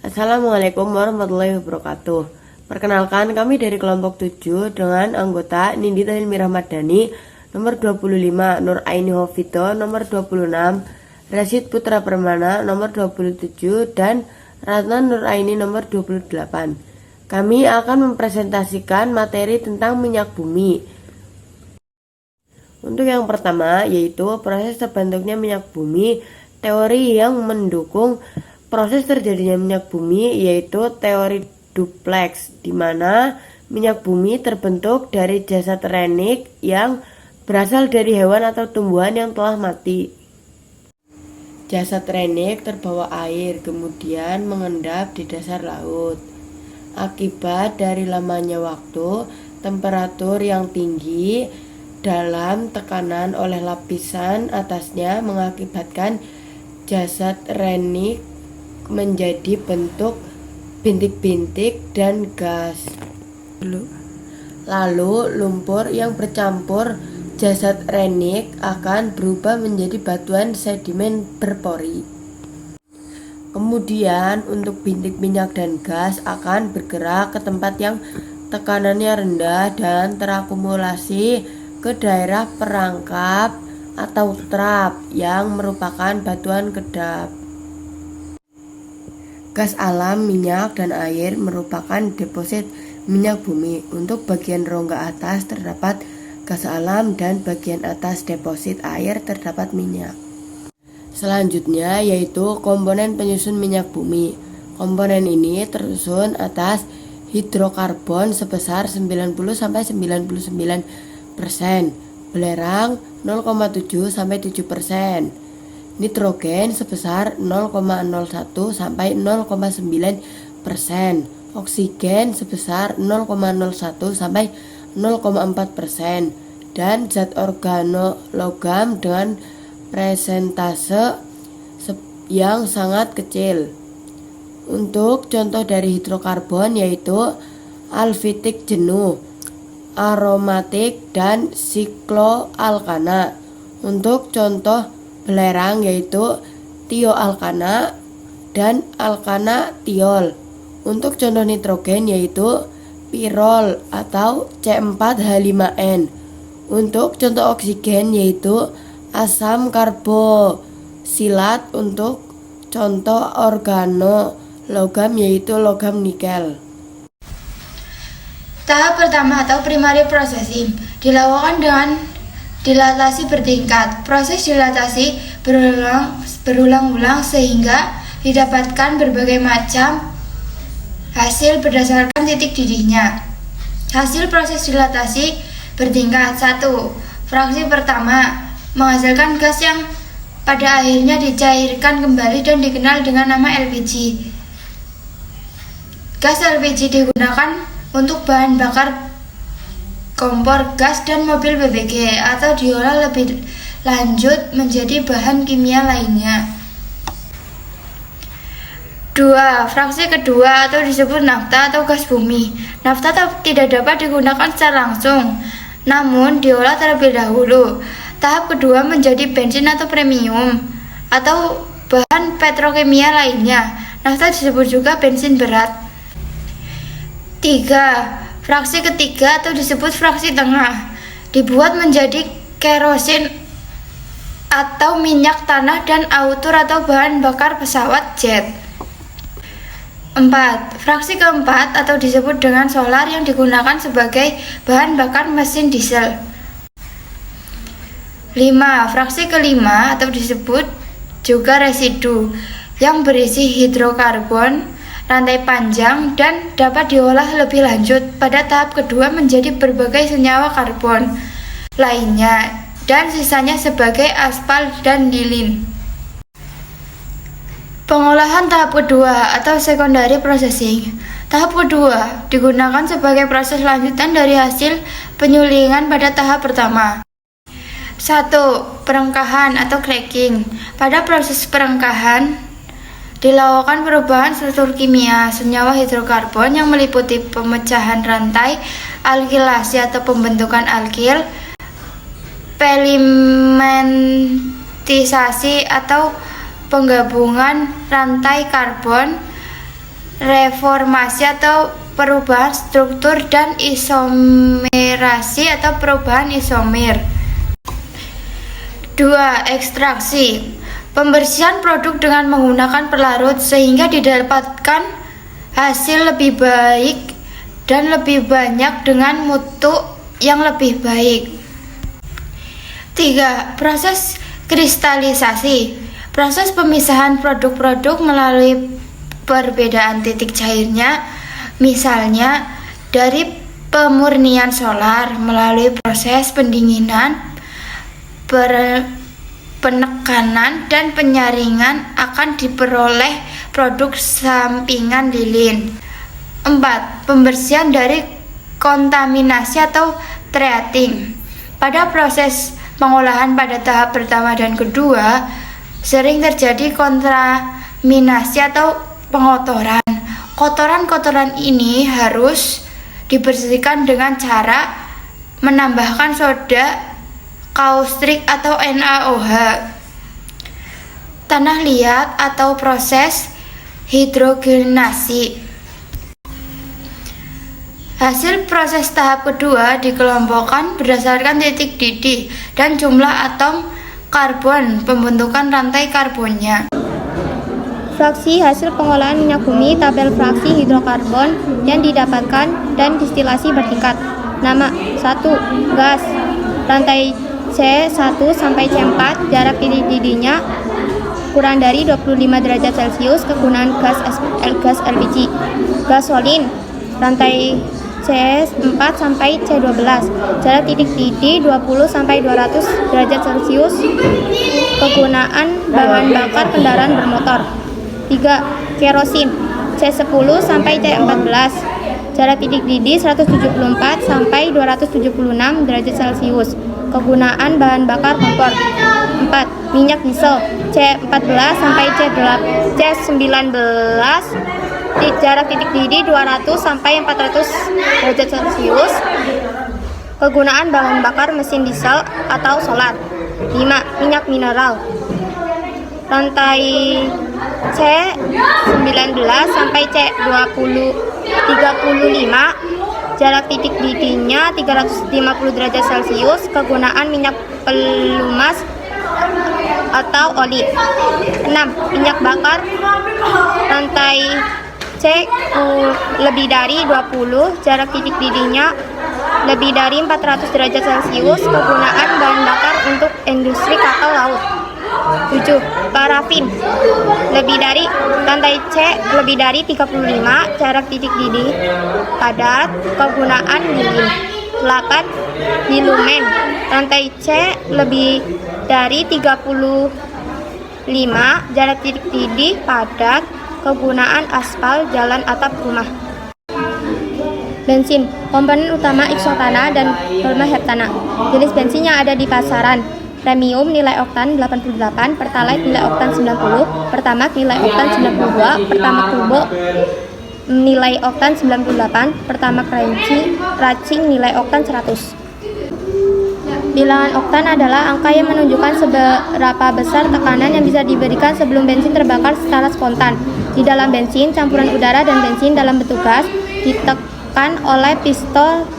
Assalamualaikum warahmatullahi wabarakatuh. Perkenalkan, kami dari kelompok 7 dengan anggota Nindita Hilmi Rahmadani nomor 25, Nur Aini Hofito nomor 26, Rashid Putra Permana nomor 27, dan Ratna Nur Aini nomor 28. Kami akan mempresentasikan materi tentang minyak bumi. Untuk yang pertama yaitu proses terbentuknya minyak bumi. Teori yang mendukung proses terjadinya minyak bumi yaitu teori duplex, di mana minyak bumi terbentuk dari jasad renik yang berasal dari hewan atau tumbuhan yang telah mati. Jasad renik terbawa air kemudian mengendap di dasar laut. Akibat dari lamanya waktu, temperatur yang tinggi dalam tekanan oleh lapisan atasnya mengakibatkan jasad renik menjadi bentuk bintik-bintik dan gas. Lalu lumpur yang bercampur jasad renik akan berubah menjadi batuan sedimen berpori. Kemudian untuk bintik minyak dan gas akan bergerak ke tempat yang tekanannya rendah dan terakumulasi ke daerah perangkap atau trap yang merupakan batuan kedap. Gas alam, minyak, dan air merupakan deposit minyak bumi. Untuk bagian rongga atas terdapat gas alam dan bagian atas deposit air terdapat minyak. Selanjutnya yaitu komponen penyusun minyak bumi. Komponen ini tersusun atas hidrokarbon sebesar 90-99%, belerang 0,7-7%, nitrogen sebesar 0,01-0,9%, oksigen sebesar 0,01-0,4%, dan zat organologam dengan presentase yang sangat kecil. Untuk contoh dari hidrokarbon yaitu alfitik jenuh, aromatik, dan sikloalkana. Untuk contoh belerang yaitu tioalkana dan alkana tiol. Untuk contoh nitrogen yaitu pirol atau C4H5N. Untuk contoh oksigen yaitu asam karbosilat. Untuk contoh organologam yaitu logam nikel. Tahap pertama atau primary processing dilakukan dengan dilatasi bertingkat. Proses dilatasi berulang-ulang sehingga didapatkan berbagai macam hasil berdasarkan titik didihnya. Hasil proses dilatasi bertingkat. 1. Fraksi pertama menghasilkan gas yang pada akhirnya dicairkan kembali dan dikenal dengan nama LPG. Gas LPG digunakan untuk bahan bakar kompor gas dan mobil BBG atau diolah lebih lanjut menjadi bahan kimia lainnya. 2. Fraksi kedua atau disebut nafta atau gas bumi. Nafta tidak dapat digunakan secara langsung, namun diolah terlebih dahulu. Tahap kedua menjadi bensin atau premium atau bahan petrokimia lainnya. Nafta disebut juga bensin berat. 3. Fraksi ketiga atau disebut fraksi tengah dibuat menjadi kerosin atau minyak tanah dan autur atau bahan bakar pesawat jet. 4. Fraksi keempat atau disebut dengan solar yang digunakan sebagai bahan bakar mesin diesel. 5. Fraksi kelima atau disebut juga residu yang berisi hidrokarbon, rantai panjang, dan dapat diolah lebih lanjut pada tahap kedua menjadi berbagai senyawa karbon lainnya dan sisanya sebagai aspal dan lilin. Pengolahan tahap kedua atau secondary processing. Tahap kedua digunakan sebagai proses lanjutan dari hasil penyulingan pada tahap pertama. 1. Perengkahan atau cracking. Pada proses perengkahan dilakukan perubahan struktur kimia senyawa hidrokarbon yang meliputi pemecahan rantai alkilasi atau pembentukan alkil, pelimentisasi atau penggabungan rantai karbon, reformasi atau perubahan struktur dan isomerasi atau perubahan isomer. 2. Ekstraksi. Pembersihan produk dengan menggunakan pelarut sehingga didapatkan hasil lebih baik dan lebih banyak dengan mutu yang lebih baik. 3. Proses kristalisasi. Proses pemisahan produk-produk melalui perbedaan titik cairnya, misalnya dari pemurnian solar melalui proses pendinginan, penekanan dan penyaringan akan diperoleh produk sampingan lilin. 4. Pembersihan dari kontaminasi atau treating. Pada proses pengolahan pada tahap pertama dan kedua, sering terjadi kontaminasi atau pengotoran. Kotoran-kotoran ini harus dibersihkan dengan cara menambahkan soda kaustik atau NaOH, tanah liat atau proses hidrogenasi. Hasil proses tahap kedua dikelompokkan berdasarkan titik didih dan jumlah atom karbon pembentukan rantai karbonnya. Fraksi hasil pengolahan minyak bumi, tabel fraksi hidrokarbon yang didapatkan dan distilasi bertingkat. Nama 1. Gas. Rantai C1 sampai C4, jarak titik didihnya kurang dari 25 derajat Celcius, kegunaan gas LPG. Gasolin. Rantai C4 sampai C12, jarak titik didih 20 sampai 200 derajat Celcius, kegunaan bahan bakar kendaraan bermotor. 3. Kerosin. C10 sampai C14, jarak titik didih 174 sampai 276 derajat Celcius, kegunaan bahan bakar kompor. 4. Minyak diesel. C14 sampai C19, jarak titik didih 200 sampai 400 derajat Celcius, kegunaan bahan bakar mesin diesel atau solar. 5. Minyak mineral. Rantai C19 sampai C35, jarak titik didihnya 350 derajat Celcius, kegunaan minyak pelumas atau oli. 6. Minyak bakar. Rantai C lebih dari 20, jarak titik didihnya lebih dari 400 derajat Celcius, kegunaan bahan bakar untuk industri kapal laut. 7. Parafin. Rantai C lebih dari 35, jarak titik didih padat, kegunaan lilin. 8. Bilumen. Rantai C lebih dari 35, jarak titik didih padat, kegunaan aspal jalan atap rumah. Bensin. Komponen utama iksotana dan bromheptana. Jenis bensin yang ada di pasaran: premium nilai oktan 88, pertalite nilai oktan 90, pertamax nilai oktan 92, pertamax turbo nilai oktan 98, pertamax racing nilai oktan 100. Bilangan oktan adalah angka yang menunjukkan seberapa besar tekanan yang bisa diberikan sebelum bensin terbakar secara spontan. Di dalam bensin, campuran udara dan bensin dalam bentuk gas ditekan oleh pistol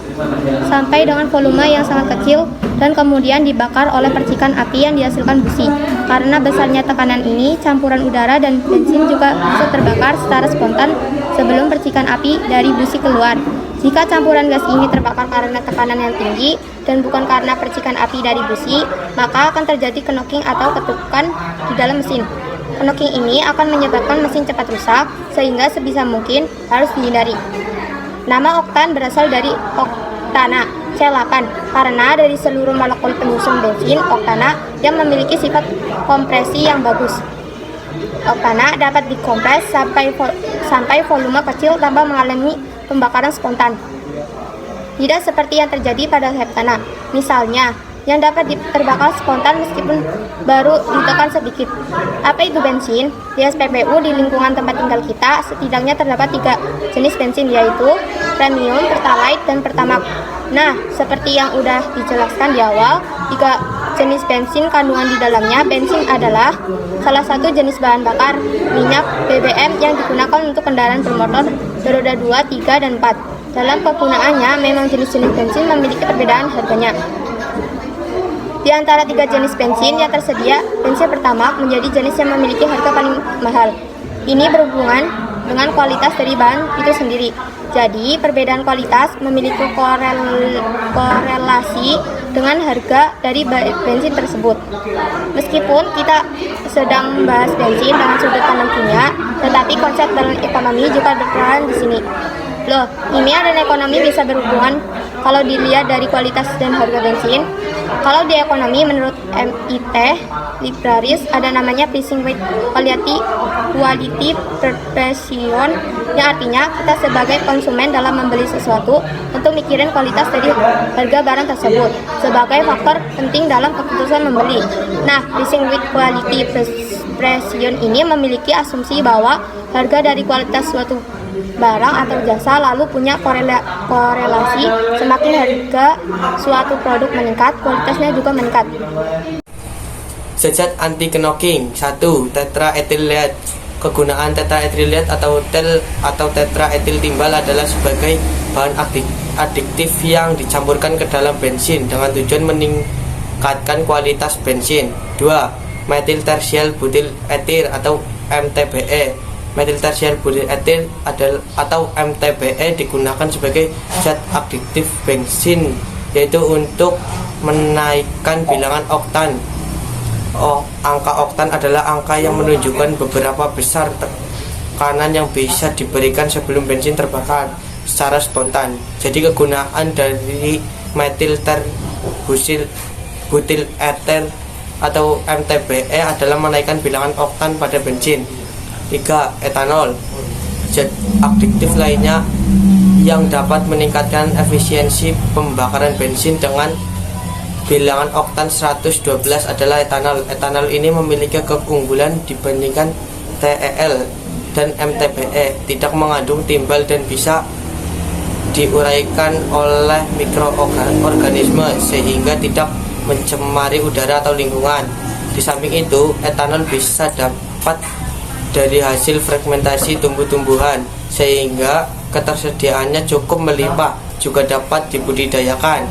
sampai dengan volume yang sangat kecil dan kemudian dibakar oleh percikan api yang dihasilkan busi. Karena besarnya tekanan ini, campuran udara dan bensin juga bisa terbakar secara spontan sebelum percikan api dari busi keluar. Jika campuran gas ini terbakar karena tekanan yang tinggi dan bukan karena percikan api dari busi, maka akan terjadi knocking atau ketukan di dalam mesin. Knocking ini akan menyebabkan mesin cepat rusak, sehingga sebisa mungkin harus dihindari. Nama oktan berasal dari oktana C8 karena dari seluruh molekul penyusun bensin, oktana yang memiliki sifat kompresi yang bagus. Oktana dapat dikompres sampai volume kecil tanpa mengalami pembakaran spontan. Tidak seperti yang terjadi pada heptana, misalnya, yang dapat terbakar spontan meskipun baru ditekan sedikit. Apa itu bensin? Di SPBU di lingkungan tempat tinggal kita setidaknya terdapat 3 jenis bensin, yaitu premium, pertalite, dan pertamax. Nah, seperti yang udah dijelaskan di awal, 3 Jenis bensin kandungan di dalamnya. Bensin adalah salah satu jenis bahan bakar minyak BBM yang digunakan untuk kendaraan bermotor beroda 2, 3, dan 4. Dalam penggunaannya, memang jenis-jenis bensin memiliki perbedaan harganya. Di antara 3 jenis bensin yang tersedia, bensin pertama menjadi jenis yang memiliki harga paling mahal. Ini berhubungan dengan kualitas dari bahan itu sendiri. Jadi, perbedaan kualitas memiliki korelasi dengan harga dari bensin tersebut. Meskipun kita sedang membahas bensin dengan sudut pandang kimia, tetapi konsep dalam ekonomi juga berperan di sini. Loh, kimia dan ekonomi bisa berhubungan kalau dilihat dari kualitas dan harga bensin. Kalau di ekonomi, menurut MIT Libraries, ada namanya pricing with quality perception, yang artinya kita sebagai konsumen dalam membeli sesuatu untuk mikirin kualitas dari harga barang tersebut sebagai faktor penting dalam keputusan membeli. Nah, pricing with quality perception ini memiliki asumsi bahwa harga dari kualitas suatu barang atau jasa lalu punya korelasi. Semakin harga suatu produk meningkat, kualitasnya juga meningkat. Zat anti knocking. 1. Tetraethyleat. Kegunaan tetraethyleat atau tetraetil timbal adalah sebagai bahan adiktif yang dicampurkan ke dalam bensin dengan tujuan meningkatkan kualitas bensin. 2. Metil tersial butil etir atau MTBE. Metil tersial butil etir atau MTBE digunakan sebagai zat adiktif bensin, yaitu untuk menaikkan bilangan oktan. Angka oktan adalah angka yang menunjukkan beberapa besar tekanan yang bisa diberikan sebelum bensin terbakar secara spontan. Jadi kegunaan dari metil butil eter atau MTBE adalah menaikkan bilangan oktan pada bensin. 3. Etanol. Zat adiktif lainnya yang dapat meningkatkan efisiensi pembakaran bensin dengan bilangan oktan 112 adalah etanol. Etanol ini memiliki keunggulan dibandingkan TEL dan MTBE, tidak mengandung timbal dan bisa diuraikan oleh mikroorganisme sehingga tidak mencemari udara atau lingkungan. Di samping itu, etanol bisa dapat dari hasil fragmentasi tumbuh-tumbuhan sehingga ketersediaannya cukup melimpah, juga dapat dibudidayakan.